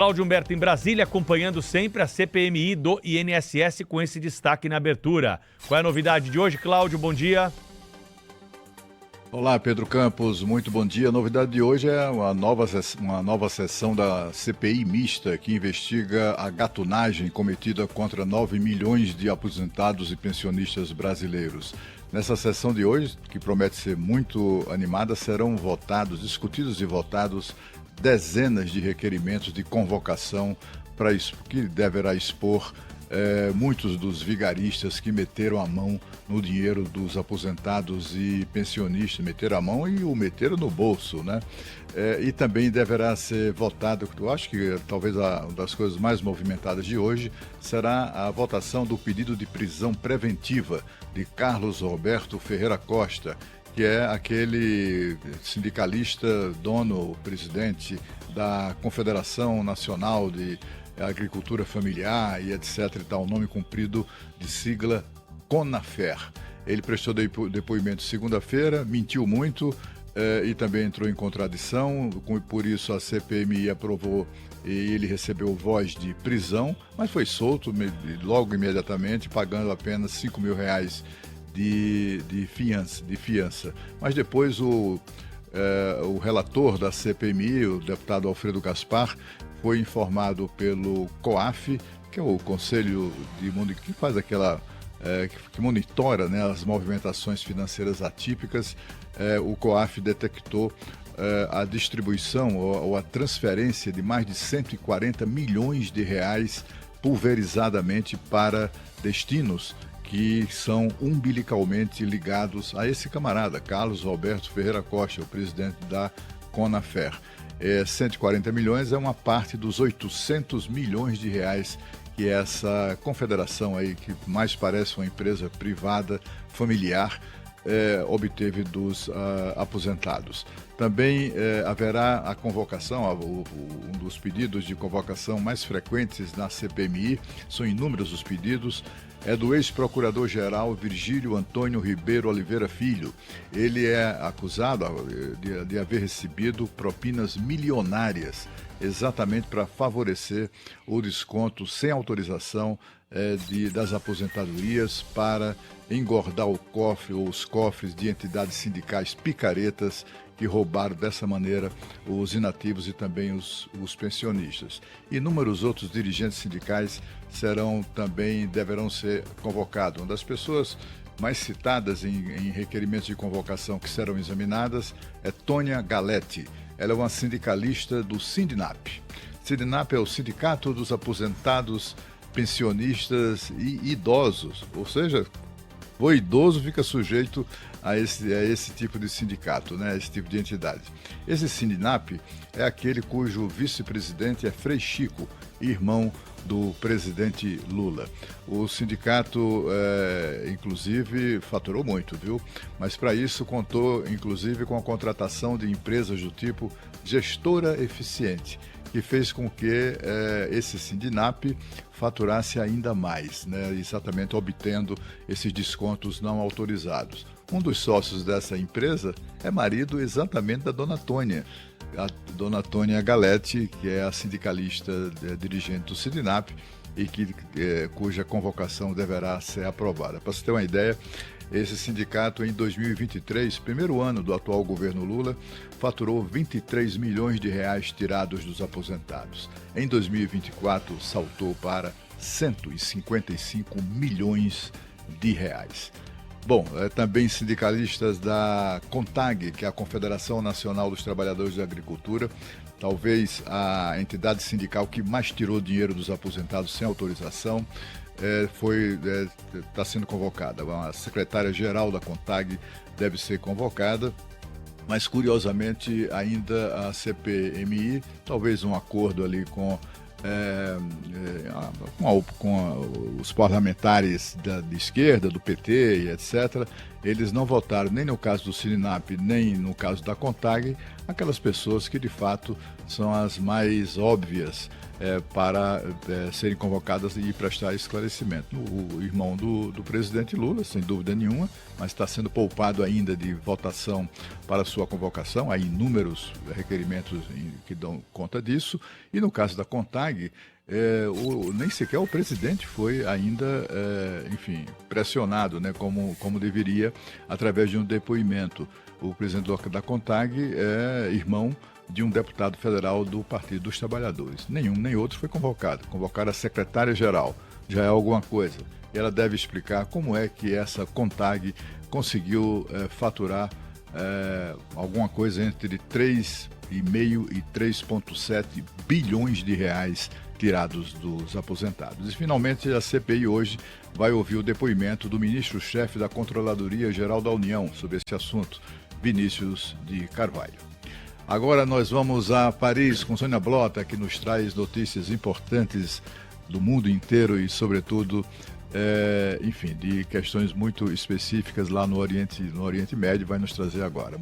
Cláudio Humberto em Brasília, acompanhando sempre a CPMI do INSS com esse destaque na abertura. Qual é a novidade de hoje, Cláudio? Bom dia. Olá, Pedro Campos, muito bom dia. A novidade de hoje é uma nova sessão da CPI mista que investiga a gatunagem cometida contra 9 milhões de aposentados e pensionistas brasileiros. Nessa sessão de hoje, que promete ser muito animada, serão discutidos e votados dezenas de requerimentos de convocação que deverá expor muitos dos vigaristas que meteram a mão no dinheiro dos aposentados e pensionistas, meteram a mão e o meteram no bolso, né? E também deverá ser votado, eu acho que talvez uma das coisas mais movimentadas de hoje será a votação do pedido de prisão preventiva de Carlos Roberto Ferreira Costa, que é aquele sindicalista, dono, presidente da Confederação Nacional de Agricultura Familiar e etc. e tal, nome comprido de sigla CONAFER. Ele prestou depoimento segunda-feira, mentiu muito e também entrou em contradição, por isso a CPMI aprovou e ele recebeu voz de prisão, mas foi solto logo imediatamente, pagando apenas R$5 mil de fiança. Mas depois o relator da CPMI, o deputado Alfredo Gaspar, foi informado pelo COAF, que é o Conselho que faz que monitora, né, as movimentações financeiras atípicas. O COAF detectou a distribuição ou a transferência de mais de 140 milhões de reais pulverizadamente para destinos que são umbilicalmente ligados a esse camarada, Carlos Roberto Ferreira Costa, o presidente da CONAFER. 140 milhões é uma parte dos 800 milhões de reais que essa confederação aí, que mais parece uma empresa privada, familiar, obteve dos aposentados. Também haverá a convocação, um dos pedidos de convocação mais frequentes na CPMI, são inúmeros os pedidos, é do ex-procurador-geral Virgílio Antônio Ribeiro Oliveira Filho. Ele é acusado de haver recebido propinas milionárias, exatamente para favorecer o desconto sem autorização das aposentadorias, para engordar os cofres de entidades sindicais picaretas que roubaram dessa maneira os inativos e também os pensionistas. Inúmeros outros dirigentes sindicais deverão ser convocados. Uma das pessoas mais citadas em requerimentos de convocação que serão examinadas é Tônia Galetti. Ela é uma sindicalista do Sindinap. Sindinap é o Sindicato dos Aposentados, Pensionistas e Idosos, ou seja, o idoso fica sujeito a esse tipo de sindicato, né? Esse tipo de entidade. Esse Sindinap é aquele cujo vice-presidente é Frei Chico, irmão do presidente Lula. O sindicato, inclusive, faturou muito, viu? Mas para isso contou, inclusive, com a contratação de empresas do tipo Gestora Eficiente, que fez com que esse Sindinap faturasse ainda mais, né? Exatamente obtendo esses descontos não autorizados. Um dos sócios dessa empresa é marido exatamente da dona Tônia, a dona Tônia Galetti, que é a sindicalista dirigente do Sindinap e cuja convocação deverá ser aprovada. Para você ter uma ideia, esse sindicato em 2023, primeiro ano do atual governo Lula, faturou 23 milhões de reais tirados dos aposentados. Em 2024, saltou para 155 milhões de reais. Bom, também sindicalistas da CONTAG, que é a Confederação Nacional dos Trabalhadores da Agricultura, talvez a entidade sindical que mais tirou dinheiro dos aposentados sem autorização, está sendo convocada. A secretária-geral da CONTAG deve ser convocada, mas curiosamente ainda a CPMI, talvez um acordo ali com os parlamentares de esquerda, do PT e etc., eles não votaram nem no caso do Sininap, nem no caso da CONTAG, aquelas pessoas que de fato são as mais óbvias para serem convocadas e prestar esclarecimento. O irmão do presidente Lula, sem dúvida nenhuma, mas está sendo poupado ainda de votação para sua convocação. Há inúmeros requerimentos que dão conta disso. E no caso da CONTAG, nem sequer o presidente foi ainda, pressionado, né, como deveria, através de um depoimento. O presidente da CONTAG é irmão de um deputado federal do Partido dos Trabalhadores. Nenhum nem outro foi convocado. Convocaram a secretária-geral. Já é alguma coisa. E ela deve explicar como é que essa CONTAG conseguiu faturar alguma coisa entre 3,5 e 3,7 bilhões de reais tirados dos aposentados. E finalmente a CPI hoje vai ouvir o depoimento do ministro-chefe da Controladoria Geral da União sobre esse assunto, Vinícius de Carvalho. Agora nós vamos a Paris com Sônia Blota, que nos traz notícias importantes do mundo inteiro e, sobretudo, de questões muito específicas lá no Oriente Médio, vai nos trazer agora.